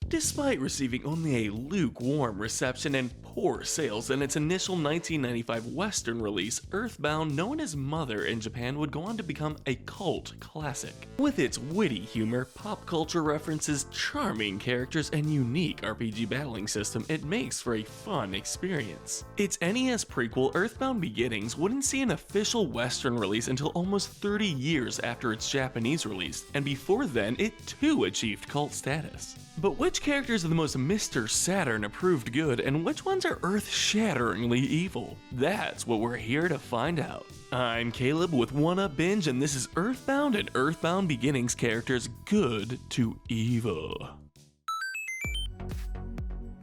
Despite receiving only a lukewarm reception and poor sales in its initial 1995 Western release, Earthbound, known as Mother in Japan, would go on to become a cult classic. With its witty humor, pop culture references, charming characters, and unique RPG battling system, it makes for a fun experience. Its NES prequel, Earthbound Beginnings, wouldn't see an official Western release until almost 30 years after its Japanese release, and before then, it too achieved cult status. But which characters are the most Mr. Saturn approved good, and which ones are earth-shatteringly evil? That's what we're here to find out. I'm Caleb with One Up Binge, and this is Earthbound and Earthbound Beginnings characters good to evil.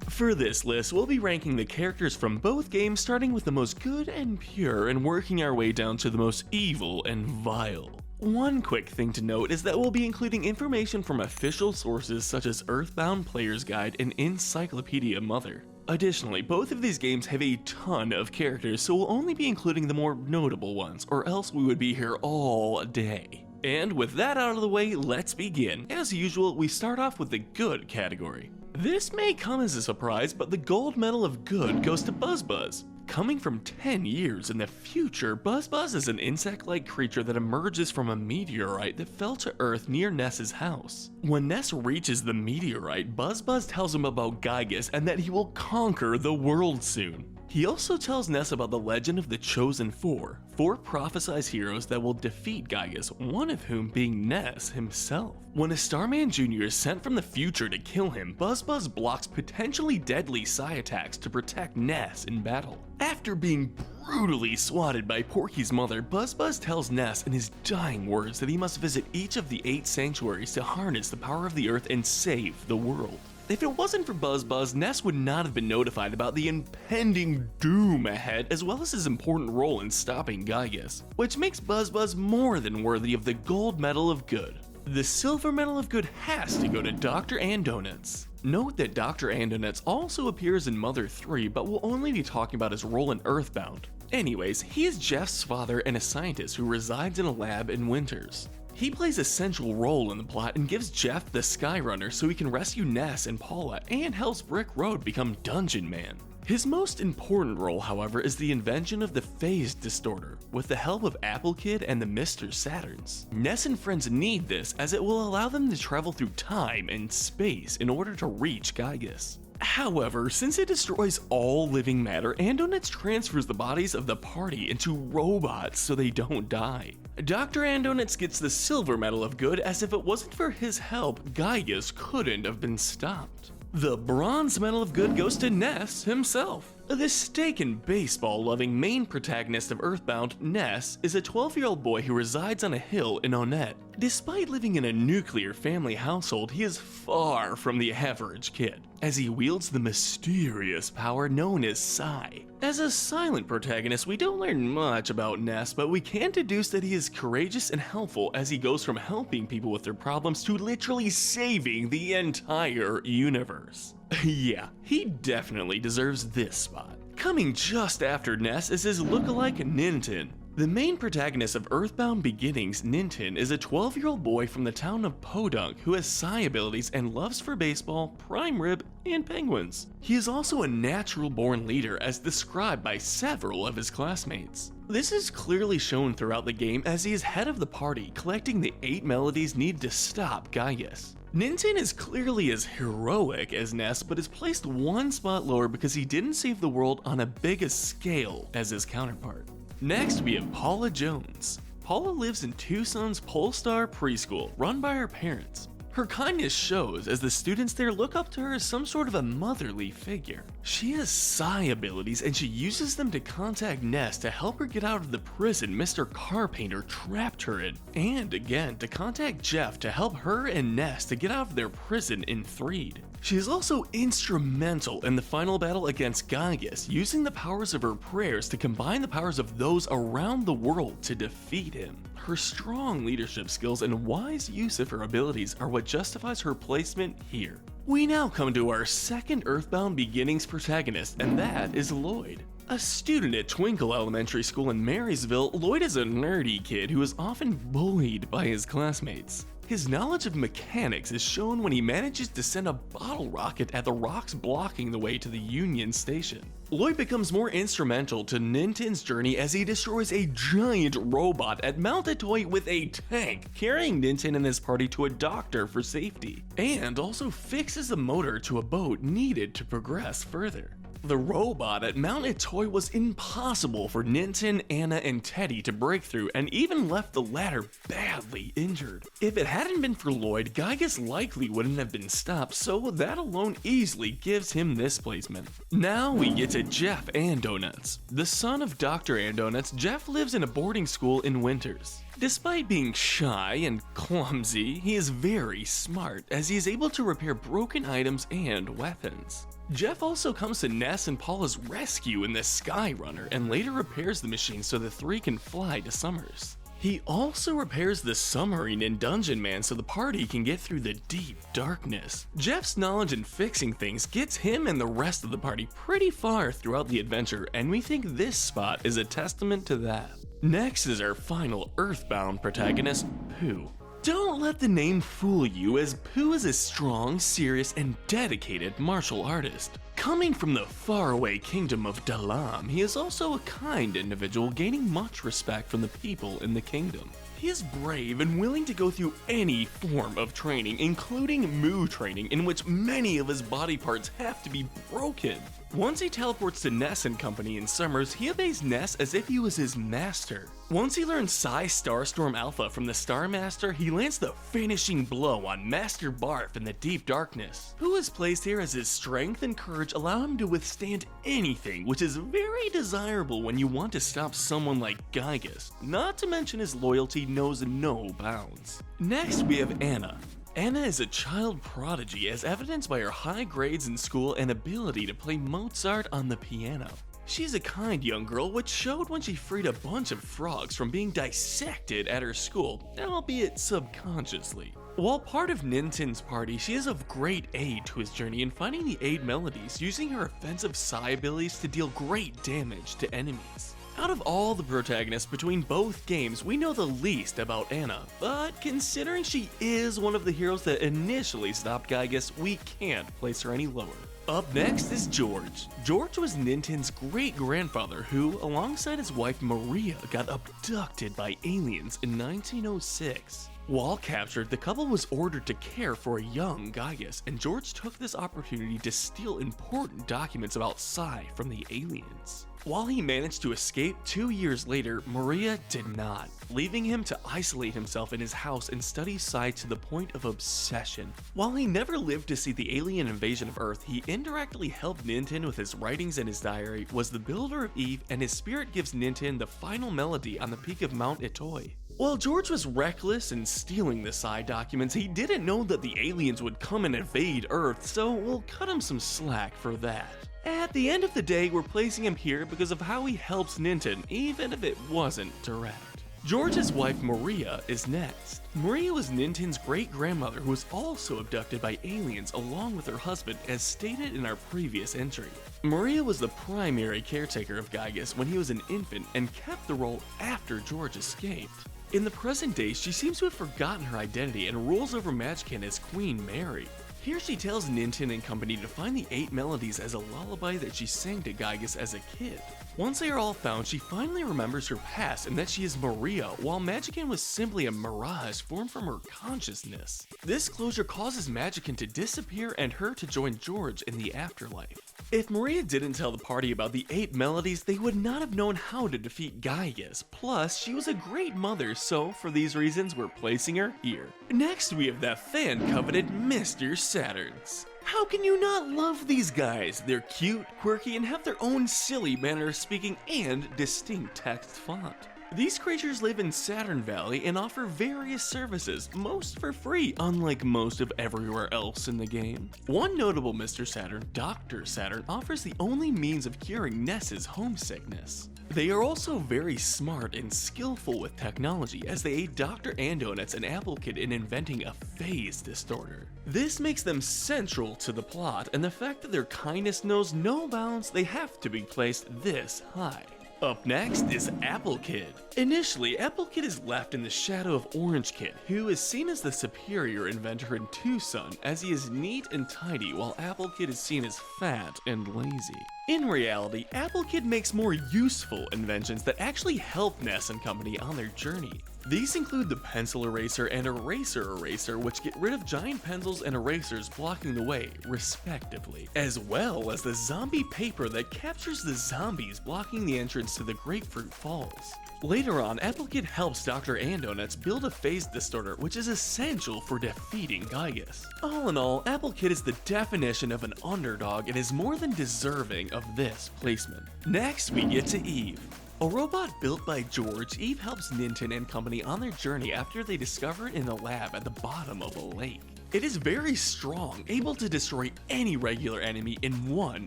For this list, we'll be ranking the characters from both games, starting with the most good and pure and working our way down to the most evil and vile. One quick thing to note is that we'll be including information from official sources such as Earthbound Player's Guide and Encyclopedia Mother. Additionally, both of these games have a ton of characters, so we'll only be including the more notable ones, or else we would be here all day. And with that out of the way, let's begin. As usual, we start off with the good category. This may come as a surprise, but the gold medal of good goes to Buzz. Coming from 10 years in the future, Buzz is an insect-like creature that emerges from a meteorite that fell to Earth near Ness's house. When Ness reaches the meteorite, Buzz tells him about Gygus and that he will conquer the world soon. He also tells Ness about the legend of the Chosen Four prophesized heroes that will defeat Gygus, one of whom being Ness himself. When a Starman Jr. is sent from the future to kill him, Buzz blocks potentially deadly psi attacks to protect Ness in battle. After being brutally swatted by Porky's mother, Buzz tells Ness in his dying words that he must visit each of the 8 sanctuaries to harness the power of the Earth and save the world. If it wasn't for Buzz, Ness would not have been notified about the impending doom ahead, as well as his important role in stopping Gygus, which makes Buzz more than worthy of the gold medal of good. The silver medal of good has to go to Dr. Andonuts. Note that Dr. Andonuts also appears in Mother 3, but we'll only be talking about his role in Earthbound. Anyways, he is Jeff's father and a scientist who resides in a lab in Winters. He plays a central role in the plot and gives Jeff the Skyrunner so he can rescue Ness and Paula, and helps Brick Road become Dungeon Man. His most important role, however, is the invention of the Phase Distorter, with the help of Apple Kid and the Mr. Saturns. Ness and friends need this as it will allow them to travel through time and space in order to reach Gygus. However, since it destroys all living matter, Andonuts transfers the bodies of the party into robots so they don't die. Dr. Andonuts gets the silver medal of good, as if it wasn't for his help, Gygus couldn't have been stopped. The bronze medal of good goes to Ness himself. The steak and baseball loving main protagonist of Earthbound, Ness, is a 12-year-old boy who resides on a hill in Onett. Despite living in a nuclear family household, he is far from the average kid, as he wields the mysterious power known as Psi. As a silent protagonist, we don't learn much about Ness, but we can deduce that he is courageous and helpful as he goes from helping people with their problems to literally saving the entire universe. Yeah, he definitely deserves this spot. Coming just after Ness is his lookalike Ninten. The main protagonist of Earthbound Beginnings, Ninten, is a 12-year-old boy from the town of Podunk who has psi abilities and loves for baseball, prime rib, and penguins. He is also a natural-born leader as described by several of his classmates. This is clearly shown throughout the game as he is head of the party, collecting the 8 melodies needed to stop Gygus. Ninten is clearly as heroic as Ness, but is placed one spot lower because he didn't save the world on a big a scale as his counterpart. Next, we have Paula Jones. Paula lives in Tucson's Polestar Preschool, run by her parents. Her kindness shows as the students there look up to her as some sort of a motherly figure. She has psi abilities and she uses them to contact Ness to help her get out of the prison Mr. Carpainter trapped her in, and again to contact Jeff to help her and Ness to get out of their prison in Threed. She is also instrumental in the final battle against Gygus, using the powers of her prayers to combine the powers of those around the world to defeat him. Her strong leadership skills and wise use of her abilities are what justifies her placement here. We now come to our second Earthbound Beginnings protagonist, and that is Lloyd. A student at Twinkle Elementary School in Marysville, Lloyd is a nerdy kid who is often bullied by his classmates. His knowledge of mechanics is shown when he manages to send a bottle rocket at the rocks blocking the way to the Union Station. Lloyd becomes more instrumental to Ninten's journey as he destroys a giant robot at Mount Itoy with a tank, carrying Ninten and his party to a doctor for safety, and also fixes the motor to a boat needed to progress further. The robot at Mount Itoy was impossible for Ninten, Anna, and Teddy to break through, and even left the latter badly injured. If it hadn't been for Lloyd, Gygas likely wouldn't have been stopped, so that alone easily gives him this placement. Now we get to Jeff Andonuts. The son of Dr. Andonuts, Jeff lives in a boarding school in Winters. Despite being shy and clumsy, he is very smart, as he is able to repair broken items and weapons. Jeff also comes to Ness and Paula's rescue in the Skyrunner and later repairs the machine so the three can fly to Summers. He also repairs the submarine in Dungeon Man so the party can get through the deep darkness. Jeff's knowledge in fixing things gets him and the rest of the party pretty far throughout the adventure, and we think this spot is a testament to that. Next is our final Earthbound protagonist, Pooh. Don't let the name fool you, as Pooh is a strong, serious, and dedicated martial artist. Coming from the faraway kingdom of Dalam, he is also a kind individual, gaining much respect from the people in the kingdom. He is brave and willing to go through any form of training, including Mu training, in which many of his body parts have to be broken. Once he teleports to Ness and company in Summers, he obeys Ness as if he was his master. Once he learns Psy Starstorm Alpha from the Star Master, he lands the finishing blow on Master Barf in the Deep Darkness. Pooh is placed here as his strength and courage allow him to withstand anything, which is very desirable when you want to stop someone like Gygas. Not to mention his loyalty knows no bounds. Next we have Anna. Anna is a child prodigy, as evidenced by her high grades in school and ability to play Mozart on the piano. She's a kind young girl, which showed when she freed a bunch of frogs from being dissected at her school, albeit subconsciously. While part of Ninten's party, she is of great aid to his journey in finding the 8 melodies, using her offensive Psy abilities to deal great damage to enemies. Out of all the protagonists between both games, we know the least about Anna, but considering she is one of the heroes that initially stopped Gygas, we can't place her any lower. Up next is George. George was Ninten's great-grandfather who, alongside his wife Maria, got abducted by aliens in 1906. While captured, the couple was ordered to care for a young Gygas, and George took this opportunity to steal important documents about Psy from the aliens. While he managed to escape 2 years later, Maria did not, leaving him to isolate himself in his house and study Psy to the point of obsession. While he never lived to see the alien invasion of Earth, he indirectly helped Ninten with his writings and his diary, was the builder of Eve, and his spirit gives Ninten the final melody on the peak of Mount Itoy. While George was reckless in stealing the Psy documents, he didn't know that the aliens would come and invade Earth, so we'll cut him some slack for that. At the end of the day, we're placing him here because of how he helps Ninten, even if it wasn't direct. George's wife Maria is next. Maria was Ninten's great-grandmother who was also abducted by aliens along with her husband, as stated in our previous entry. Maria was the primary caretaker of Gygas when he was an infant and kept the role after George escaped. In the present day, she seems to have forgotten her identity and rules over Magicant as Queen Mary. Here she tells Ninten and company to find the 8 melodies as a lullaby that she sang to Gygas as a kid. Once they are all found, she finally remembers her past and that she is Maria, while Magicant was simply a mirage formed from her consciousness. This closure causes Magicant to disappear and her to join George in the afterlife. If Maria didn't tell the party about the 8 melodies, they would not have known how to defeat Gygas. Plus, she was a great mother, so for these reasons, we're placing her here. Next, we have that fan-coveted Mr. Saturns. How can you not love these guys? They're cute, quirky, and have their own silly manner of speaking and distinct text font. These creatures live in Saturn Valley and offer various services, most for free, unlike most of everywhere else in the game. One notable Mr. Saturn, Dr. Saturn, offers the only means of curing Ness's homesickness. They are also very smart and skillful with technology, as they aid Dr. Andonuts and Applekid in inventing a phase distorter. This makes them central to the plot, and the fact that their kindness knows no bounds, they have to be placed this high. Up next is Apple Kid. Initially, Apple Kid is left in the shadow of Orange Kid, who is seen as the superior inventor in Tucson, as he is neat and tidy while Apple Kid is seen as fat and lazy. In reality, Apple Kid makes more useful inventions that actually help Ness and company on their journey. These include the pencil eraser and eraser, which get rid of giant pencils and erasers blocking the way, respectively, as well as the zombie paper that captures the zombies blocking the entrance to the Grapefruit Falls. Later on, Apple Kid helps Dr. Andonuts build a phase distorter, which is essential for defeating Giygas. All in all, Apple Kid is the definition of an underdog and is more than deserving of this placement. Next, we get to Eve. A robot built by George, Eve helps Ninten and company on their journey after they discover it in a lab at the bottom of a lake. It is very strong, able to destroy any regular enemy in one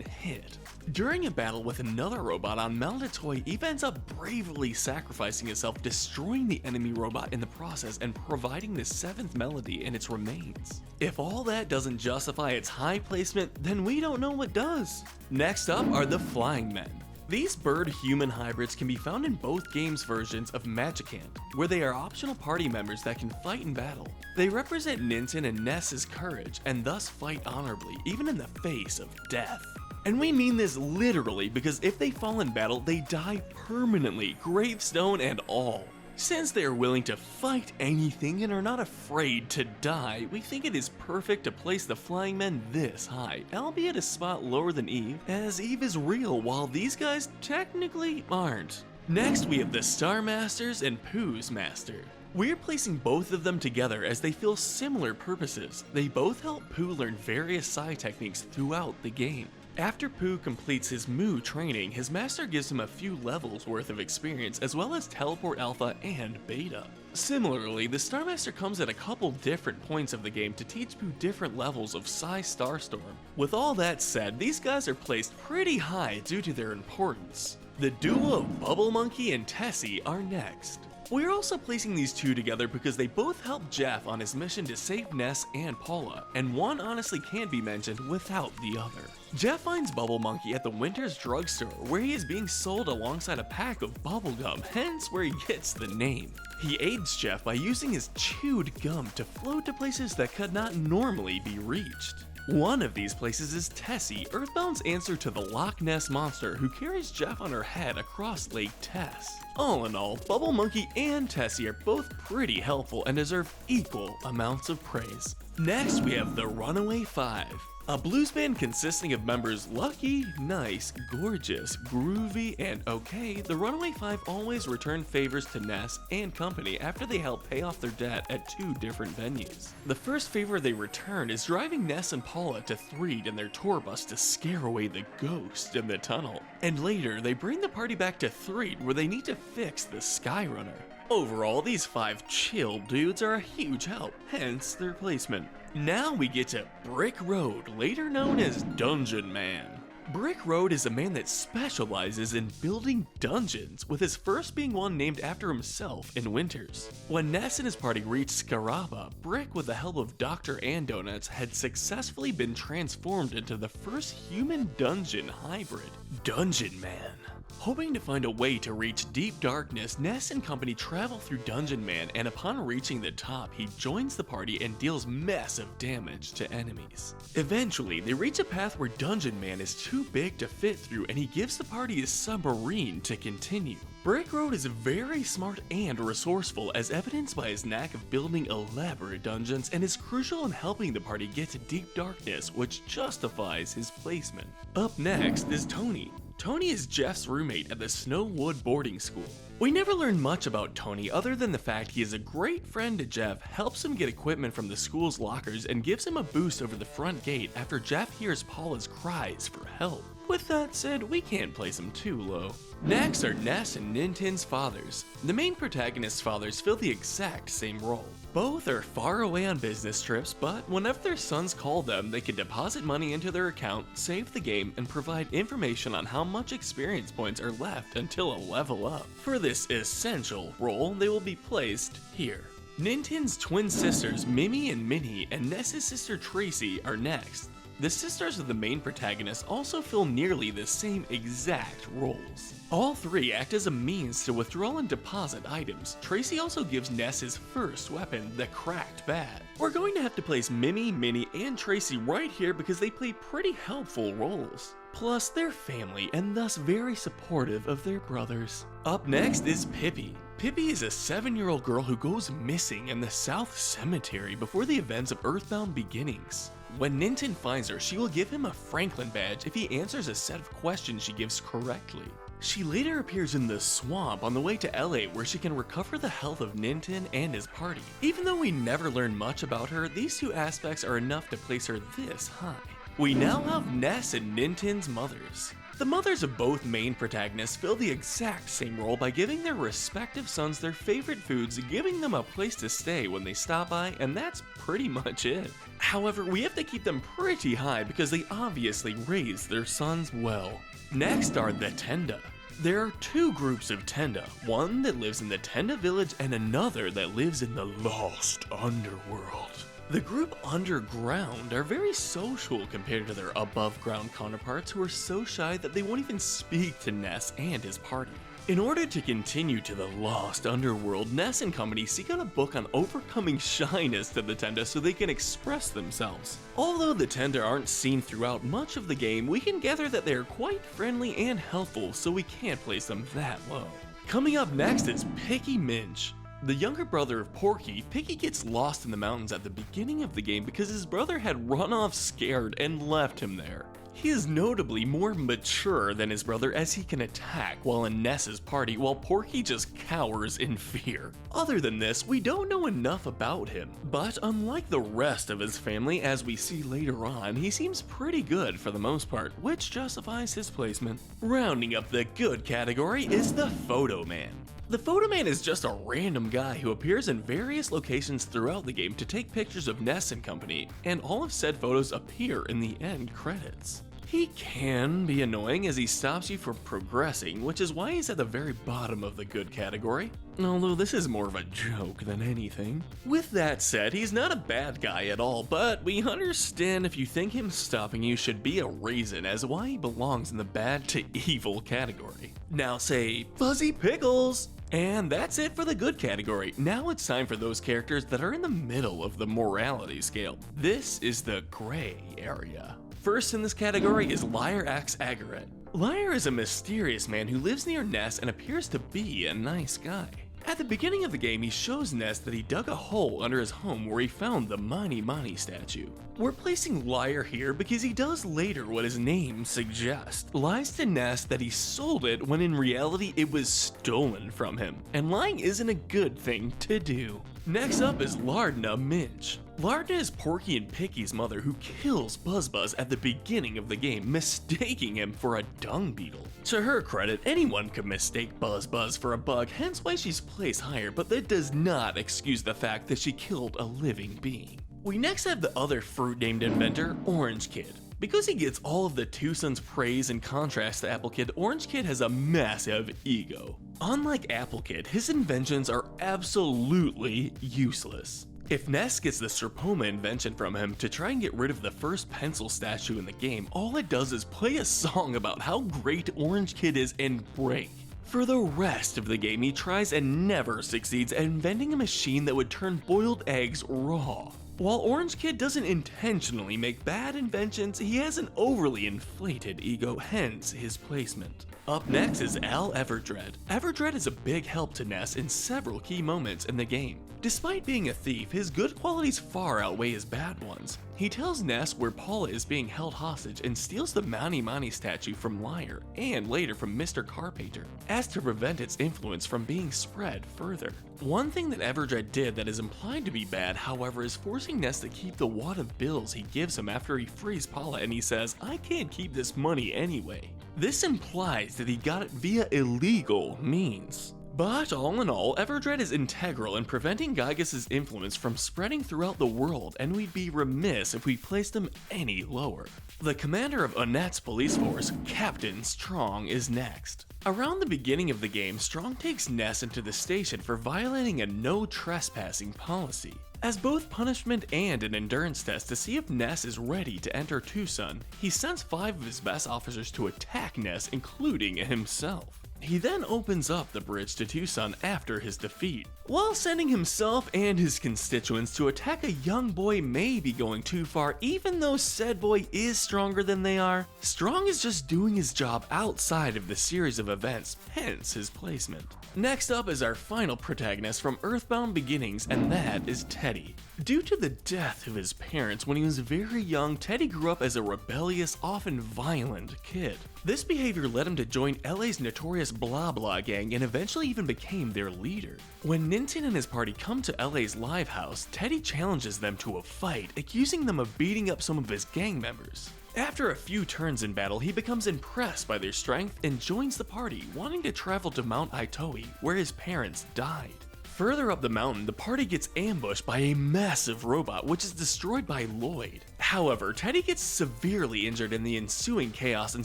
hit. During a battle with another robot on Meldatoy, Eve ends up bravely sacrificing himself, destroying the enemy robot in the process and providing the 7th melody in its remains. If all that doesn't justify its high placement, then we don't know what does. Next up are the Flying Men. These bird-human hybrids can be found in both games' versions of Magicant, where they are optional party members that can fight in battle. They represent Ninten and Ness's courage, and thus fight honorably, even in the face of death. And we mean this literally, because if they fall in battle, they die permanently, gravestone and all. Since they are willing to fight anything and are not afraid to die, we think it is perfect to place the Flying Men this high, albeit a spot lower than Eve, as Eve is real while these guys technically aren't. Next we have the Star Masters and Pooh's Master. We're placing both of them together as they fill similar purposes. They both help Pooh learn various Psy techniques throughout the game. After Pooh completes his Moo training, his master gives him a few levels worth of experience as well as Teleport Alpha and Beta. Similarly, the Star Master comes at a couple different points of the game to teach Pooh different levels of Psy Starstorm. With all that said, these guys are placed pretty high due to their importance. The duo of Bubble Monkey and Tessie are next. We're also placing these two together because they both help Jeff on his mission to save Ness and Paula, and one honestly can't be mentioned without the other. Jeff finds Bubble Monkey at the Winter's drugstore, where he is being sold alongside a pack of bubblegum, hence where he gets the name. He aids Jeff by using his chewed gum to float to places that could not normally be reached. One of these places is Tessie, Earthbound's answer to the Loch Ness Monster, who carries Jeff on her head across Lake Tess. All in all, Bubble Monkey and Tessie are both pretty helpful and deserve equal amounts of praise. Next we have the Runaway 5. A blues band consisting of members Lucky, Nice, Gorgeous, Groovy, and OK, the Runaway 5 always return favors to Ness and company after they help pay off their debt at 2 different venues. The first favor they return is driving Ness and Paula to Threed in their tour bus to scare away the ghost in the tunnel. And later, they bring the party back to Threed where they need to fix the Skyrunner. Overall, these 5 chill dudes are a huge help, hence their placement. Now we get to Brick Road, later known as Dungeon Man. Brick Road is a man that specializes in building dungeons, with his first being one named after himself in Winters. When Ness and his party reached Scaraba, Brick, with the help of Dr. Andonuts, had successfully been transformed into the first human dungeon hybrid, Dungeon Man. Hoping to find a way to reach Deep Darkness, Ness and company travel through Dungeon Man, and upon reaching the top, he joins the party and deals massive damage to enemies. Eventually, they reach a path where Dungeon Man is too big to fit through, and he gives the party a submarine to continue. Brick Road is very smart and resourceful, as evidenced by his knack of building elaborate dungeons, and is crucial in helping the party get to Deep Darkness, which justifies his placement. Up next is Tony. Tony is Jeff's roommate at the Snowwood boarding school. We never learn much about Tony other than the fact he is a great friend to Jeff, helps him get equipment from the school's lockers, and gives him a boost over the front gate after Jeff hears Paula's cries for help. With that said, we can't place him too low. Next are Ness and Ninten's fathers. The main protagonist's fathers fill the exact same role. Both are far away on business trips, but whenever their sons call them, they can deposit money into their account, save the game, and provide information on how much experience points are left until a level up. For this essential role, they will be placed here. Ninten's twin sisters Mimi and Minnie and Ness's sister Tracy are next. The sisters of the main protagonist also fill nearly the same exact roles. All three act as a means to withdraw and deposit items. Tracy also gives Ness his first weapon, the cracked bat. We're going to have to place Mimi, Minnie, and Tracy right here because they play pretty helpful roles. Plus, they're family and thus very supportive of their brothers. Up next is Pippi. Pippi is a 7-year-old girl who goes missing in the South Cemetery before the events of Earthbound Beginnings. When Ninten finds her, she will give him a Franklin badge if he answers a set of questions she gives correctly. She later appears in the swamp on the way to LA where she can recover the health of Ninten and his party. Even though we never learn much about her, these two aspects are enough to place her this high. We now have Ness and Ninten's mothers. The mothers of both main protagonists fill the exact same role by giving their respective sons their favorite foods, giving them a place to stay when they stop by, and that's pretty much it. However, we have to keep them pretty high because they obviously raise their sons well. Next are the Tenda. There are two groups of Tenda, one that lives in the Tenda village and another that lives in the Lost Underworld. The group underground are very social compared to their above ground counterparts who are so shy that they won't even speak to Ness and his party. In order to continue to the Lost Underworld, Ness and company seek out a book on overcoming shyness to the Tenda so they can express themselves. Although the Tenda aren't seen throughout much of the game, we can gather that they are quite friendly and helpful, so we can't place them that low. Coming up next is Picky Minch. The younger brother of Porky, Picky gets lost in the mountains at the beginning of the game because his brother had run off scared and left him there. He is notably more mature than his brother as he can attack while in Ness's party, while Porky just cowers in fear. Other than this, we don't know enough about him, but unlike the rest of his family, as we see later on, he seems pretty good for the most part, which justifies his placement. Rounding up the good category is the Photo Man. The Photo Man is just a random guy who appears in various locations throughout the game to take pictures of Ness and company, and all of said photos appear in the end credits. He can be annoying as he stops you from progressing, which is why he's at the very bottom of the good category, although this is more of a joke than anything. With that said, he's not a bad guy at all, but we understand if you think him stopping you should be a reason as why he belongs in the bad to evil category. Now say, Fuzzy Pickles! And that's it for the good category. Now it's time for those characters that are in the middle of the morality scale. This is the gray area. First in this category is Liar X Agaret. Liar is a mysterious man who lives near Ness and appears to be a nice guy. At the beginning of the game, he shows Ness that he dug a hole under his home where he found the Mani Mani statue. We're placing Liar here because he does later what his name suggests, lies to Ness that he sold it when in reality it was stolen from him, and lying isn't a good thing to do. Next up is Lardna Minch. Lardna is Porky and Picky's mother who kills Buzz Buzz at the beginning of the game, mistaking him for a dung beetle. To her credit, anyone could mistake Buzz Buzz for a bug, hence why she's placed higher, but that does not excuse the fact that she killed a living being. We next have the other fruit-named inventor, Orange Kid. Because he gets all of the Two Sons' praise in contrast to Apple Kid, Orange Kid has a massive ego. Unlike Apple Kid, his inventions are absolutely useless. If Ness gets the Serpoma invention from him to try and get rid of the first pencil statue in the game, all it does is play a song about how great Orange Kid is and break. For the rest of the game, he tries and never succeeds at inventing a machine that would turn boiled eggs raw. While Orange Kid doesn't intentionally make bad inventions, he has an overly inflated ego, hence his placement. Up next is Al Everdred. Everdred is a big help to Ness in several key moments in the game. Despite being a thief, his good qualities far outweigh his bad ones. He tells Ness where Paula is being held hostage and steals the Mani Mani statue from Liar, and later from Mr. Carpainter, as to prevent its influence from being spread further. One thing that Everdred did that is implied to be bad, however, is forcing Ness to keep the wad of bills he gives him after he frees Paula and he says, "I can't keep this money anyway." This implies that he got it via illegal means. But all in all, Everdred is integral in preventing Gygus' influence from spreading throughout the world, and we'd be remiss if we placed him any lower. The commander of Onette's police force, Captain Strong, is next. Around the beginning of the game, Strong takes Ness into the station for violating a no trespassing policy. As both punishment and an endurance test to see if Ness is ready to enter Tucson, he sends 5 of his best officers to attack Ness, including himself. He then opens up the bridge to Tucson after his defeat. While sending himself and his constituents to attack a young boy may be going too far, even though said boy is stronger than they are, Strong is just doing his job outside of the series of events, hence his placement. Next up is our final protagonist from Earthbound Beginnings, and that is Teddy. Due to the death of his parents when he was very young, Teddy grew up as a rebellious, often violent kid. This behavior led him to join LA's notorious Blah Blah gang and eventually even became their leader. When Ninten and his party come to LA's live house, Teddy challenges them to a fight, accusing them of beating up some of his gang members. After a few turns in battle, he becomes impressed by their strength and joins the party, wanting to travel to Mount Itoi, where his parents died. Further up the mountain, the party gets ambushed by a massive robot which is destroyed by Lloyd. However, Teddy gets severely injured in the ensuing chaos and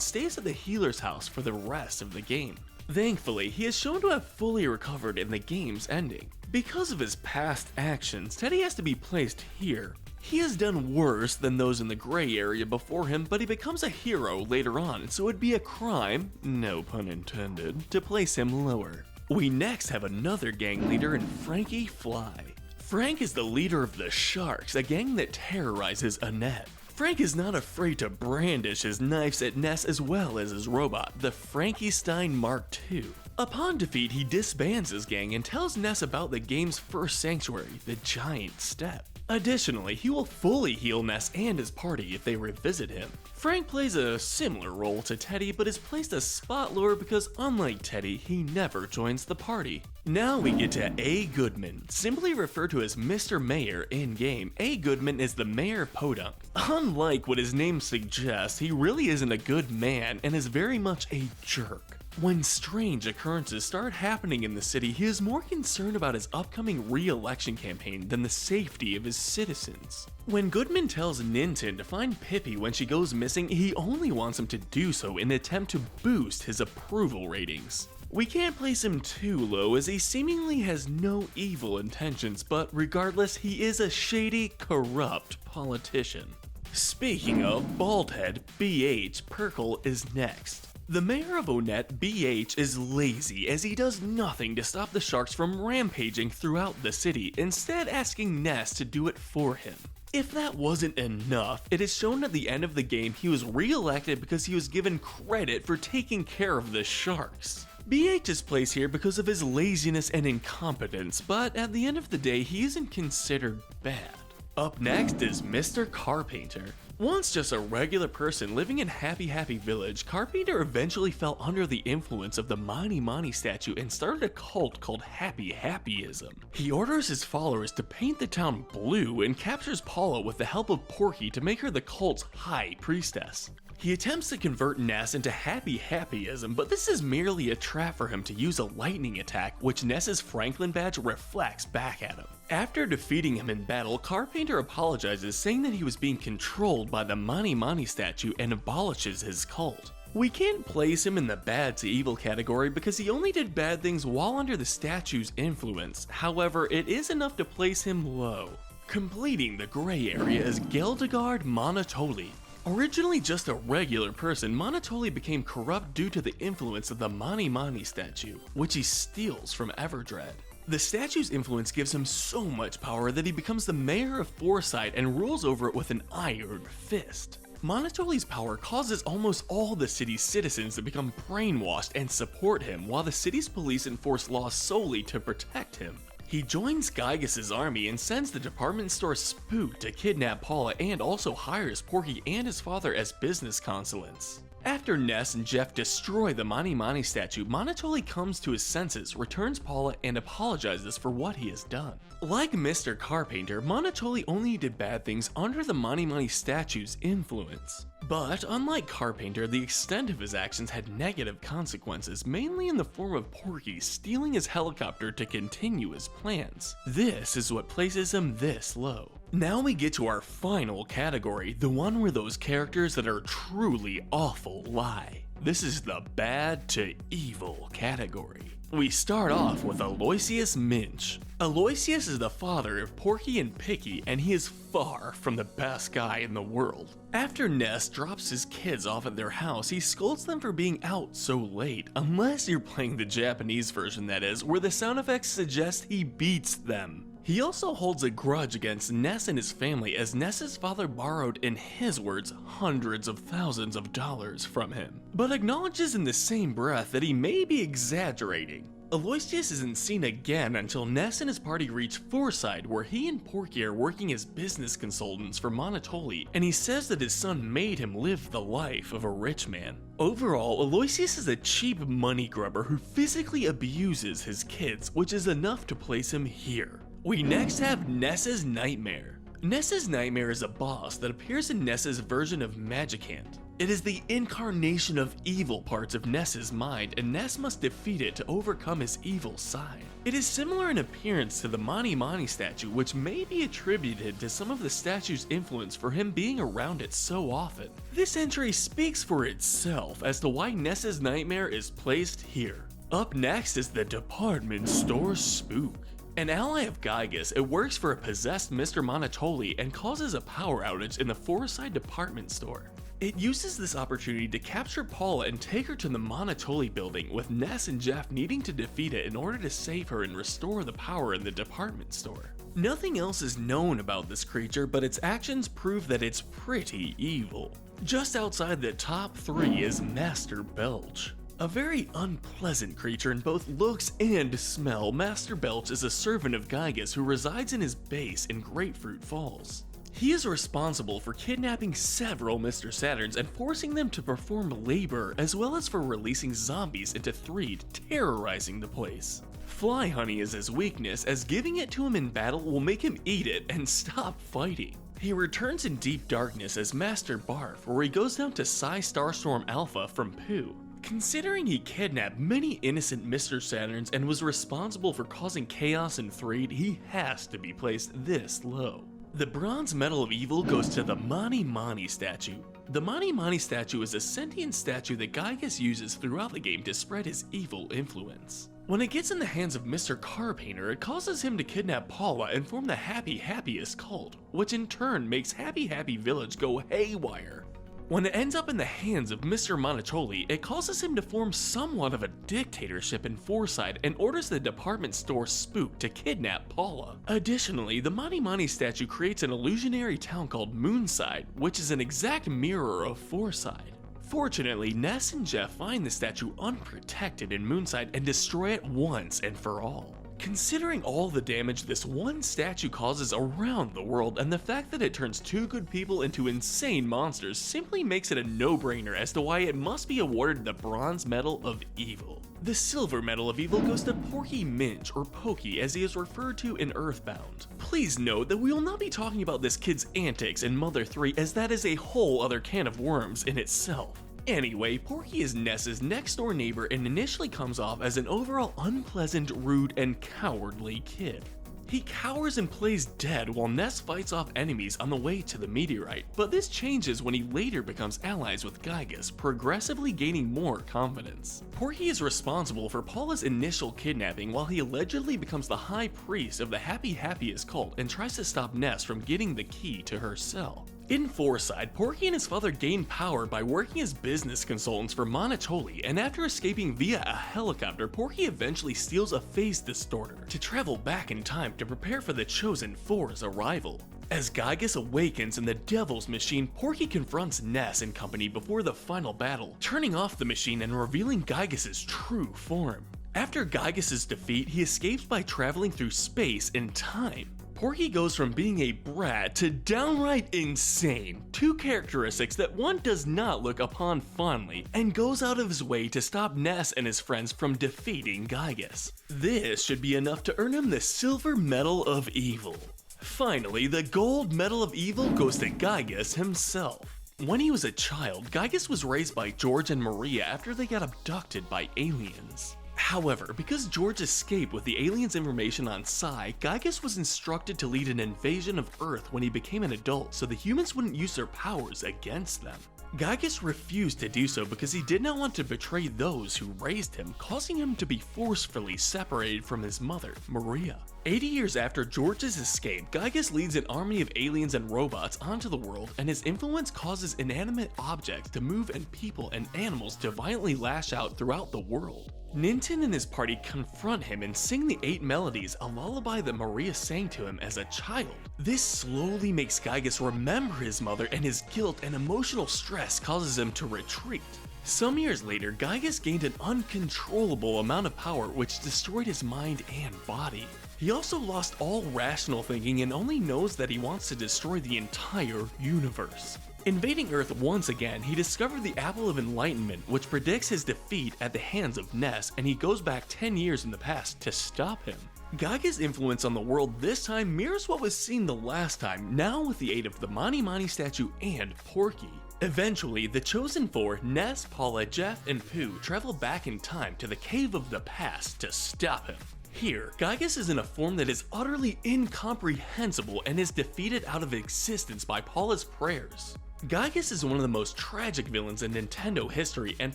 stays at the healer's house for the rest of the game. Thankfully, he is shown to have fully recovered in the game's ending. Because of his past actions, Teddy has to be placed here. He has done worse than those in the gray area before him, but he becomes a hero later on, so it'd be a crime, no pun intended, to place him lower. We next have another gang leader in Frankie Fly. Frank is the leader of the Sharks, a gang that terrorizes Onette. Frank is not afraid to brandish his knives at Ness as well as his robot, the Frankenstein Mark II. Upon defeat, he disbands his gang and tells Ness about the game's first sanctuary, the Giant Step. Additionally, he will fully heal Ness and his party if they revisit him. Frank plays a similar role to Teddy, but is placed a spot lower because unlike Teddy, he never joins the party. Now we get to A. Goodman, simply referred to as Mr. Mayor in-game. A. Goodman is the mayor of Podunk. Unlike what his name suggests, he really isn't a good man and is very much a jerk. When strange occurrences start happening in the city, he is more concerned about his upcoming re-election campaign than the safety of his citizens. When Goodman tells Ninten to find Pippi when she goes missing, he only wants him to do so in an attempt to boost his approval ratings. We can't place him too low as he seemingly has no evil intentions, but regardless, he is a shady, corrupt politician. Speaking of Baldhead, BH Perkle is next. The mayor of Onette, BH, is lazy as he does nothing to stop the Sharks from rampaging throughout the city, instead asking Ness to do it for him. If that wasn't enough, it is shown at the end of the game he was re-elected because he was given credit for taking care of the Sharks. BH is placed here because of his laziness and incompetence, but at the end of the day he isn't considered bad. Up next is Mr. Carpainter. Once just a regular person living in Happy Happy Village, Carpainter eventually fell under the influence of the Mani Mani statue and started a cult called Happy Happyism. He orders his followers to paint the town blue and captures Paula with the help of Porky to make her the cult's high priestess. He attempts to convert Ness into Happy Happyism, but this is merely a trap for him to use a lightning attack, which Ness's Franklin badge reflects back at him. After defeating him in battle, Carpainter apologizes, saying that he was being controlled by the Mani Mani statue and abolishes his cult. We can't place him in the bad to evil category because he only did bad things while under the statue's influence. However, it is enough to place him low. Completing the gray area is Geldegard Monotoli. Originally just a regular person, Monotoli became corrupt due to the influence of the Mani Mani statue, which he steals from Everdred. The statue's influence gives him so much power that he becomes the mayor of Foresight and rules over it with an iron fist. Monotoli's power causes almost all the city's citizens to become brainwashed and support him, while the city's police enforce laws solely to protect him. He joins Gygus' army and sends the department store Spook to kidnap Paula and also hires Porky and his father as business consulants. After Ness and Jeff destroy the Mani Mani statue, Monotoli comes to his senses, returns Paula, and apologizes for what he has done. Like Mr. Carpainter, Monotoli only did bad things under the Mani Mani statue's influence. But unlike Carpainter, the extent of his actions had negative consequences, mainly in the form of Porky stealing his helicopter to continue his plans. This is what places him this low. Now we get to our final category, the one where those characters that are truly awful lie. This is the bad to evil category. We start off with Aloysius Minch. Aloysius is the father of Porky and Picky, and he is far from the best guy in the world. After Ness drops his kids off at their house, he scolds them for being out so late, unless you're playing the Japanese version, that is, where the sound effects suggest he beats them. He also holds a grudge against Ness and his family, as Ness's father borrowed, in his words, hundreds of thousands of dollars from him, but acknowledges in the same breath that he may be exaggerating. Aloysius isn't seen again until Ness and his party reach Fourside, where he and Porky are working as business consultants for Monotoli, and he says that his son made him live the life of a rich man. Overall, Aloysius is a cheap money grubber who physically abuses his kids, which is enough to place him here. We next have Ness's Nightmare. Ness's Nightmare is a boss that appears in Ness's version of Magicant. It is the incarnation of evil parts of Ness's mind, and Ness must defeat it to overcome his evil side. It is similar in appearance to the Mani Mani statue, which may be attributed to some of the statue's influence for him being around it so often. This entry speaks for itself as to why Ness's Nightmare is placed here. Up next is the Department Store Spook. An ally of Giygas, it works for a possessed Mr. Monotoli and causes a power outage in the Fourside department store. It uses this opportunity to capture Paula and take her to the Monotoli building, with Ness and Jeff needing to defeat it in order to save her and restore the power in the department store. Nothing else is known about this creature, but its actions prove that it's pretty evil. Just outside the top 3 is Master Belch. A very unpleasant creature in both looks and smell, Master Belch is a servant of Giygas who resides in his base in Grapefruit Falls. He is responsible for kidnapping several Mr. Saturns and forcing them to perform labor, as well as for releasing zombies into Threed, terrorizing the place. Fly honey is his weakness, as giving it to him in battle will make him eat it and stop fighting. He returns in Deep Darkness as Master Barf, where he goes down to Psy Starstorm Alpha from Pooh. Considering he kidnapped many innocent Mr. Saturns and was responsible for causing chaos in Threed, he has to be placed this low. The Bronze Medal of Evil goes to the Mani Mani statue. The Mani Mani statue is a sentient statue that Giygas uses throughout the game to spread his evil influence. When it gets in the hands of Mr. Carpainter, it causes him to kidnap Paula and form the Happy Happiest cult, which in turn makes Happy Happy Village go haywire. When it ends up in the hands of Mr. Monotoli, it causes him to form somewhat of a dictatorship in Fourside and orders the department store Spook to kidnap Paula. Additionally, the Mani Mani statue creates an illusionary town called Moonside, which is an exact mirror of Fourside. Fortunately, Ness and Jeff find the statue unprotected in Moonside and destroy it once and for all. Considering all the damage this one statue causes around the world, and the fact that it turns 2 good people into insane monsters simply makes it a no-brainer as to why it must be awarded the Bronze Medal of Evil. The Silver Medal of Evil goes to Porky Minch, or Pokey as he is referred to in Earthbound. Please note that we will not be talking about this kid's antics in Mother 3, as that is a whole other can of worms in itself. Anyway, Porky is Ness's next door neighbor and initially comes off as an overall unpleasant, rude, and cowardly kid. He cowers and plays dead while Ness fights off enemies on the way to the meteorite, but this changes when he later becomes allies with Giygas, progressively gaining more confidence. Porky is responsible for Paula's initial kidnapping while he allegedly becomes the high priest of the Happy Happiest cult and tries to stop Ness from getting the key to her cell. In Fourside, Porky and his father gain power by working as business consultants for Monotoli, and after escaping via a helicopter, Porky eventually steals a phase distorter to travel back in time to prepare for the Chosen Four's arrival. As Giygas awakens in the Devil's Machine, Porky confronts Ness and company before the final battle, turning off the machine and revealing Giygas' true form. After Giygas' defeat, he escapes by traveling through space and time. Porky goes from being a brat to downright insane, two characteristics that one does not look upon fondly, and goes out of his way to stop Ness and his friends from defeating Gygus. This should be enough to earn him the Silver Medal of Evil. Finally, the Gold Medal of Evil goes to Gygus himself. When he was a child, Gygus was raised by George and Maria after they got abducted by aliens. However, because George escaped with the aliens' information on Psy, Gygus was instructed to lead an invasion of Earth when he became an adult so the humans wouldn't use their powers against them. Gygus refused to do so because he did not want to betray those who raised him, causing him to be forcefully separated from his mother, Maria. 80 years after George's escape, Gygus leads an army of aliens and robots onto the world, and his influence causes inanimate objects to move and people and animals to violently lash out throughout the world. Ninten and his party confront him and sing the 8 melodies, a lullaby that Maria sang to him as a child. This slowly makes Gygus remember his mother, and his guilt and emotional stress causes him to retreat. Some years later, Gygus gained an uncontrollable amount of power which destroyed his mind and body. He also lost all rational thinking and only knows that he wants to destroy the entire universe. Invading Earth once again, he discovered the Apple of Enlightenment, which predicts his defeat at the hands of Ness, and he goes back 10 years in the past to stop him. Gygus' influence on the world this time mirrors what was seen the last time, now with the aid of the Mani Mani statue and Porky. Eventually, the Chosen Four, Ness, Paula, Jeff, and Pooh, travel back in time to the Cave of the Past to stop him. Here, Gygus is in a form that is utterly incomprehensible and is defeated out of existence by Paula's prayers. Gygus is one of the most tragic villains in Nintendo history, and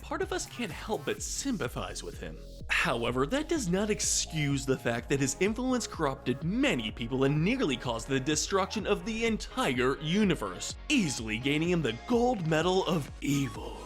part of us can't help but sympathize with him. However, that does not excuse the fact that his influence corrupted many people and nearly caused the destruction of the entire universe, easily gaining him the Gold Medal of Evil.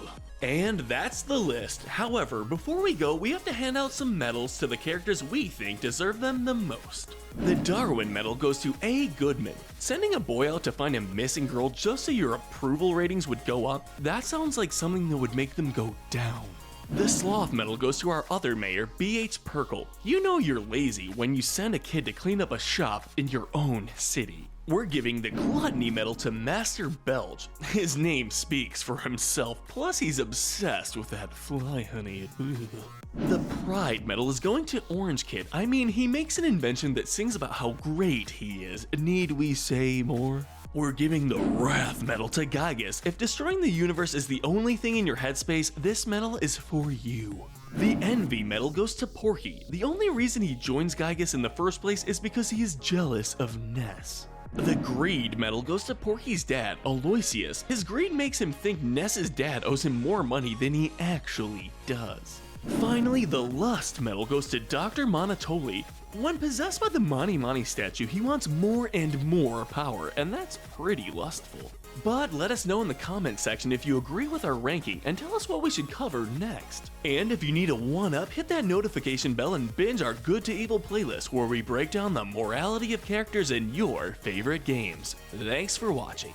And that's the list. However, before we go, we have to hand out some medals to the characters we think deserve them the most. The Darwin Medal goes to A. Goodman. Sending a boy out to find a missing girl just so your approval ratings would go up, that sounds like something that would make them go down. The Sloth Medal goes to our other mayor, B.H. Perkle. You know you're lazy when you send a kid to clean up a shop in your own city. We're giving the Gluttony Medal to Master Belge. His name speaks for himself, plus he's obsessed with that fly honey. The Pride Medal is going to Orange Kid. I mean, he makes an invention that sings about how great he is. Need we say more? We're giving the Wrath Medal to Gygus. If destroying the universe is the only thing in your headspace, this medal is for you. The Envy Medal goes to Porky. The only reason he joins Gygus in the first place is because he is jealous of Ness. The Greed Medal goes to Porky's dad, Aloysius. His greed makes him think Ness's dad owes him more money than he actually does. Finally, the Lust Medal goes to Dr. Monotoli. When possessed by the Mani Mani statue, he wants more and more power, and that's pretty lustful. But let us know in the comment section if you agree with our ranking and tell us what we should cover next. And if you need a 1-up, hit that notification bell and binge our Good to Evil playlist where we break down the morality of characters in your favorite games. Thanks for watching.